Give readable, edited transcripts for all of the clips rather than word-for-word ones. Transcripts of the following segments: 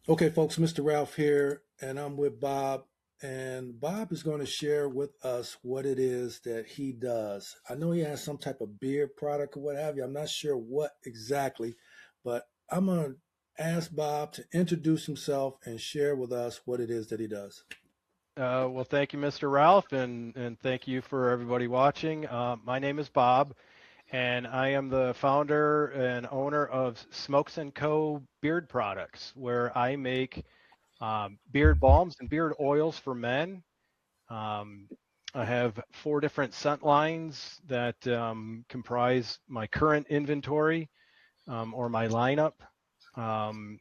Okay, folks, Mr. Ralph here, and I'm with Bob. And Bob is going to share with us what it is that he does. I know he has some type of beard product or what have you. I'm not sure what exactly, but I'm going to ask Bob to introduce himself and share with us what it is that he does. Well, thank you, Mr. Ralph, and thank you for everybody watching. My name is Bob, and I am the founder and owner of Smokes& Co. Beard Products, where I make beard balms and beard oils for men. Um, I have four different scent lines that comprise my current inventory or my lineup. Um,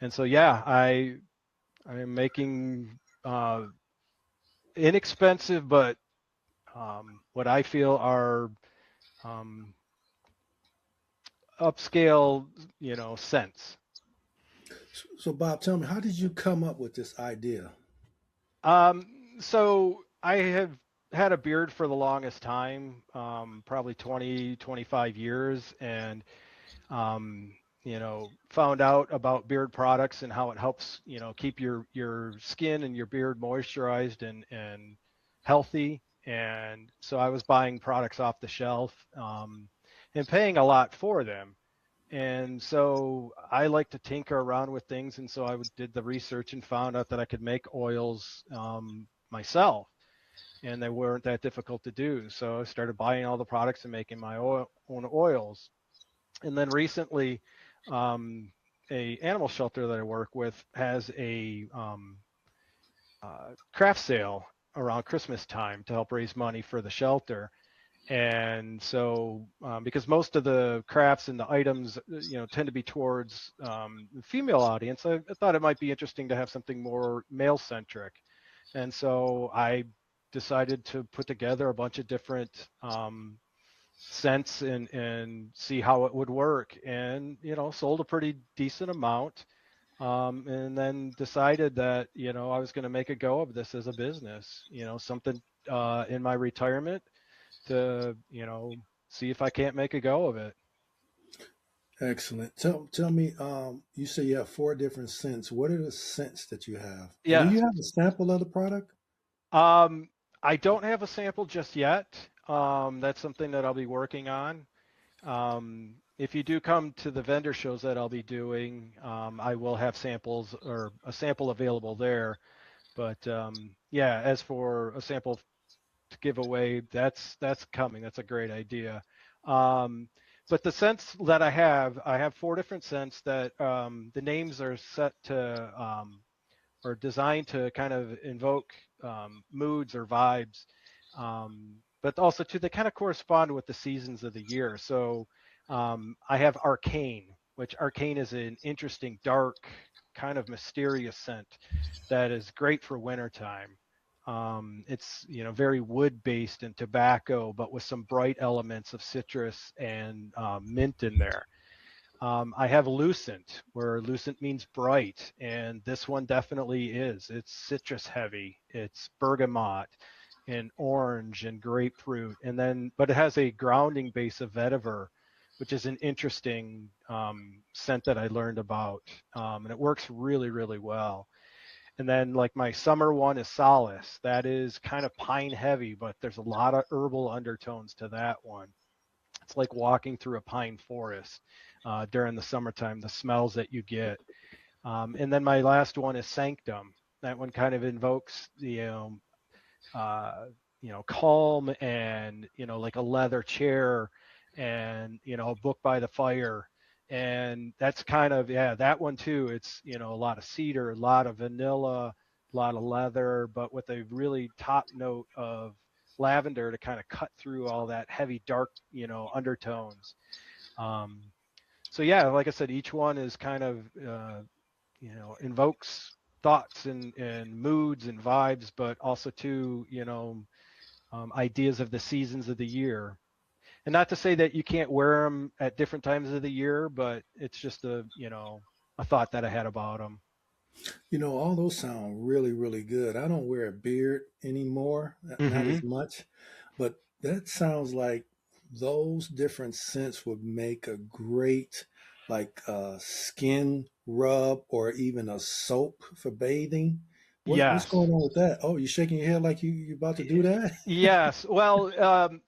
and so, yeah, I am making inexpensive but what I feel are um, upscale, scents. So, Bob, tell me, how did you come up with this idea? So I have had a beard for the longest time, probably 20, 25 years, and found out about beard products and how it helps, keep your skin and your beard moisturized and healthy. And so I was buying products off the shelf and paying a lot for them. And so I like to tinker around with things, and so did the research and found out that I could make oils myself, and they weren't that difficult to do. So I started buying all the products and making my own oils. And then recently, um, a animal shelter that I work with has a craft sale around Christmas time to help raise money for the shelter. And so, because most of the crafts and the items, tend to be towards the female audience, I thought it might be interesting to have something more male centric. And so I decided to put together a bunch of different scents and see how it would work, and sold a pretty decent amount, and then decided that I was going to make a go of this as a business, something in my retirement to see if I can't make a go of it. Excellent. Tell me, you say you have four different scents. What are the scents that you have? And do Yeah. you have a sample of the product? um I don't have a sample just yet. That's something that I'll be working on. If you do come to the vendor shows that I'll be doing, I will have samples or a sample available there. But yeah, as for a sample to give away, that's coming. That's a great idea. Um, but the scents that I have four different scents that the names are set to or designed to kind of invoke moods or vibes, but also to they kind of correspond with the seasons of the year. So I have Arcane, which Arcane is an interesting, dark, kind of mysterious scent that is great for wintertime. It's very wood based and tobacco, but with some bright elements of citrus and mint in there. I have Lucent, where Lucent means bright, and this one definitely is. It's citrus heavy. It's bergamot and orange and grapefruit, and then but it has a grounding base of vetiver, which is an interesting scent that I learned about, and it works really, really well. And then like my summer one is Solace. That is kind of pine heavy, but there's a lot of herbal undertones to that one. It's like walking through a pine forest during the summertime, the smells that you get. And then my last one is Sanctum. That one kind of invokes the uh, calm and like a leather chair and a book by the fire. And that's kind of, yeah, that one too. It's a lot of cedar, a lot of vanilla, a lot of leather, but with a really top note of lavender to kind of cut through all that heavy dark undertones. um, so yeah, like I said, each one is kind of invokes thoughts and moods and vibes, but also too ideas of the seasons of the year. And not to say that you can't wear them at different times of the year, but it's just a thought that I had about them. You know, all those sound really, really good. I don't wear a beard anymore, not Hmm. as much, but that sounds like those different scents would make a great like skin rub or even a soap for bathing. What's Yes. going on with that? Oh, you shaking your head like you about to do that? Yes. Well,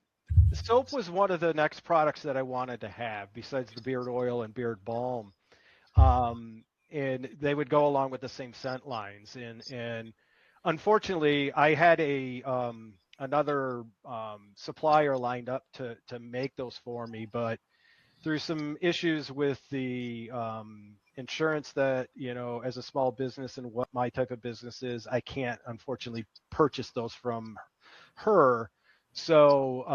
soap was one of the next products that I wanted to have besides the beard oil and beard balm. Um, and they would go along with the same scent lines. And unfortunately, I had a another supplier lined up to make those for me, but through some issues with the insurance that, as a small business and what my type of business is, I can't unfortunately purchase those from her. So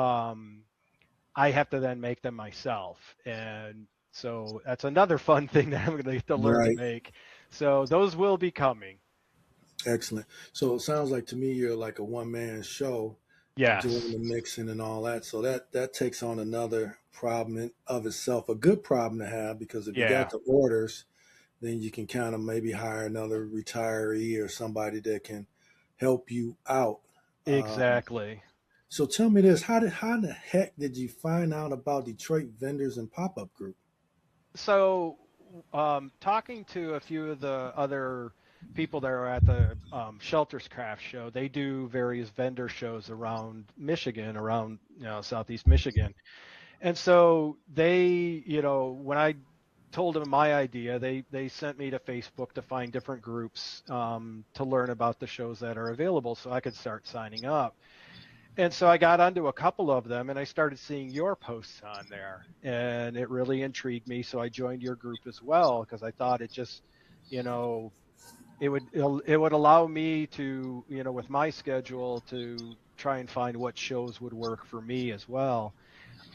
I have to then make them myself. And so that's another fun thing that I'm going to have to learn to Right. make. So those will be coming. Excellent. So it sounds like to me you're like a one man show doing Yes. the mixing and all that. So that takes on another problem in of itself, a good problem to have because if you got Yeah, the orders, then you can kind of maybe hire another retiree or somebody that can help you out. Um, exactly. so tell me this: how in the heck did you find out about Detroit Vendors and Pop Up Group? So, talking to a few of the other people that are at the Shelters Craft Show, they do various vendor shows around Michigan, around Southeast Michigan, and so they, when I told them my idea, they sent me to Facebook to find different groups to learn about the shows that are available, so I could start signing up. And so I got onto a couple of them and I started seeing your posts on there and it really intrigued me. So I joined your group as well because I thought it just, you know, it would allow me to, with my schedule to try and find what shows would work for me as well.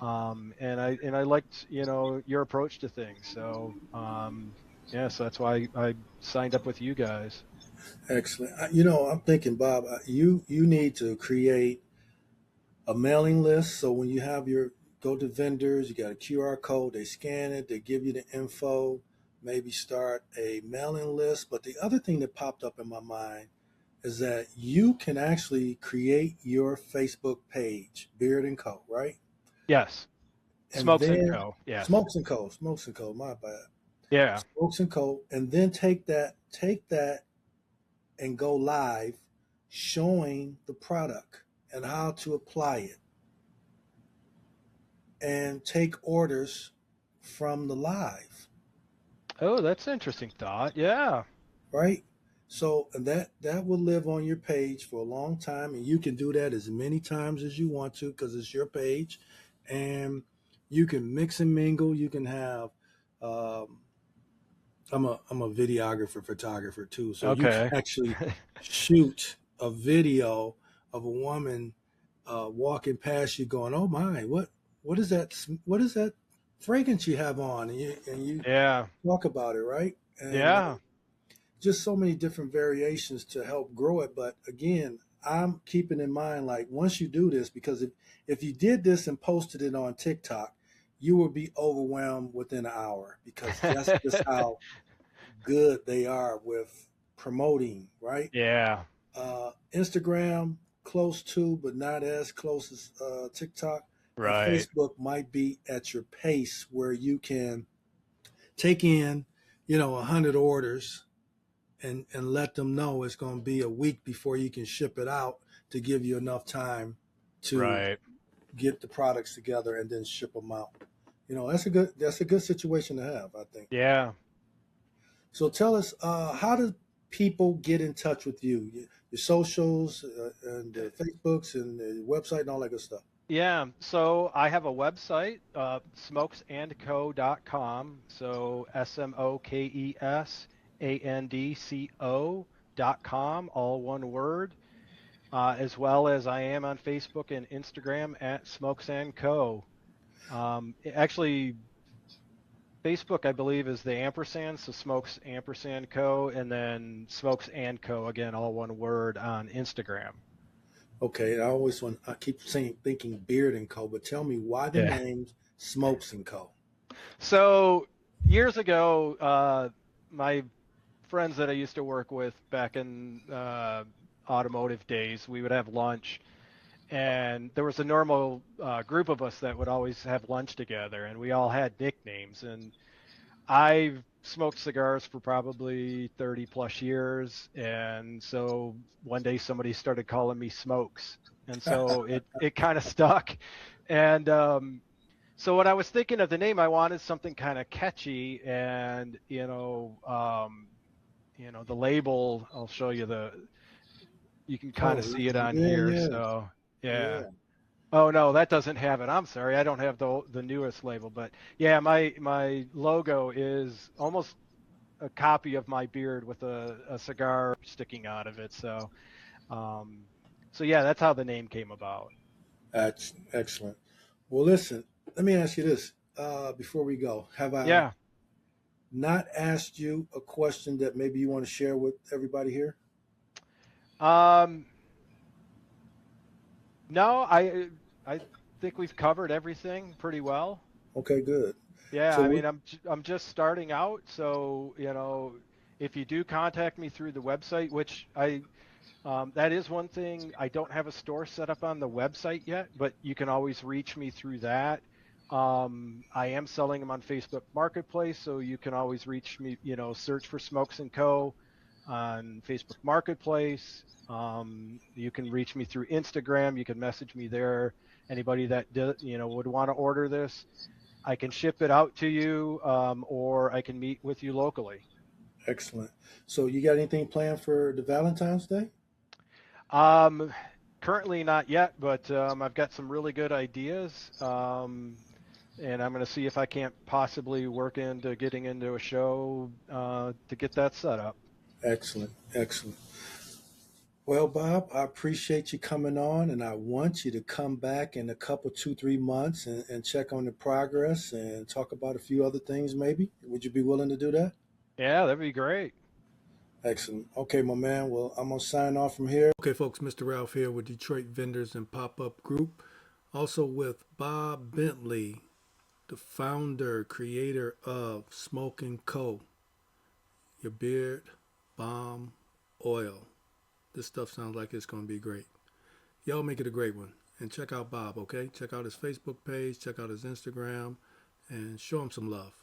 And I liked, your approach to things. So yeah, so that's why I signed up with you guys. Excellent. I'm thinking, Bob, you need to create a mailing list. So when you have your go to vendors, you got a QR code, they scan it, they give you the info, maybe start a mailing list. But the other thing that popped up in my mind is that you can actually create your Facebook page, Beard and Co, right? Yes. And Smokes and then Co. Yes. Smokes and Co, my bad. Yeah. Smokes and Co, and then take that and go live showing the product and how to apply it and take orders from the live, Oh, that's an interesting thought. Yeah. right? So that will live on your page for a long time, and you can do that as many times as you want to because it's your page, and you can mix and mingle. You can have. Um, I'm a videographer, photographer too, so you can Okay. actually shoot a video of a woman walking past you, going, "Oh my, what is that? What is that fragrance you have on?" And you Yeah. talk about it, right? And Yeah. just so many different variations to help grow it. But again, I'm keeping in mind like once you do this, because if you did this and posted it on TikTok, you will be overwhelmed within an hour because that's just how good they are with promoting, right? Yeah. Instagram, close to, but not as close as TikTok. And Right. Facebook might be at your pace where you can take in, 100 orders and let them know it's going to be a week before you can ship it out to give you enough time to Right. get the products together and then ship them out. That's a good situation to have, I think. Yeah. So tell us, how do people get in touch with you? Your socials and the Facebooks and the website and all that good stuff. Yeah. So I have a website, smokesandco.com. So smokesandco.com, all one word. As well as I am on Facebook and Instagram at Smokes and Co. Actually, Facebook, I believe, is the ampersand, so Smokes ampersand Co. And then Smokes and Co. Again, all one word on Instagram. Okay, I keep saying thinking Beard and Co, but tell me why the Yeah. name Smokes and Co. So years ago, my friends that I used to work with back in automotive days, we would have lunch, and there was a normal group of us that would always have lunch together, and we all had nicknames. And I've smoked cigars for probably 30 plus years. And so one day somebody started calling me Smokes. And so it kind of stuck. And so when I was thinking of the name, I wanted something kind of catchy. And, the label, I'll show you you can kind Oh, of see it on yeah, here. yeah, So, yeah. yeah. Oh no, that doesn't have it. I'm sorry, I don't have the newest label, but yeah, my logo is almost a copy of my beard with a cigar sticking out of it. Um, so yeah, that's how the name came about. That's excellent. Well, listen, let me ask you this before we go. Have I Yeah. not asked you a question that maybe you want to share with everybody here? Um, no, I think we've covered everything pretty well. Okay, good. Yeah, So, I mean, I'm just starting out, so if you do contact me through the website, which that is one thing. I don't have a store set up on the website yet, but you can always reach me through that. I am selling them on Facebook Marketplace, so you can always reach me, search for Smokes and Co. on Facebook Marketplace. You can reach me through Instagram. You can message me there. Anybody that would want to order this, I can ship it out to you, or I can meet with you locally. excellent. So, you got anything planned for the Valentine's Day? Um, Currently not yet, but I've got some really good ideas, and I'm going to see if I can't possibly work into getting into a show to get that set up. Excellent, excellent. Well, Bob, I appreciate you coming on, and I want you to come back in a couple, 2, 3 months and check on the progress and talk about a few other things, maybe. Would you be willing to do that? Yeah, that'd be great. Excellent. Okay, my man. Well, I'm going to sign off from here. Okay, folks, Mr. Ralph here with Detroit Vendors and Pop Up Group. Also with Bob Bentley, the founder, creator of Smoke and Co. Your beard, balm, oil. This stuff sounds like it's going to be great. Y'all make it a great one. And check out Bob, okay? Check out his Facebook page, check out his Instagram, and show him some love.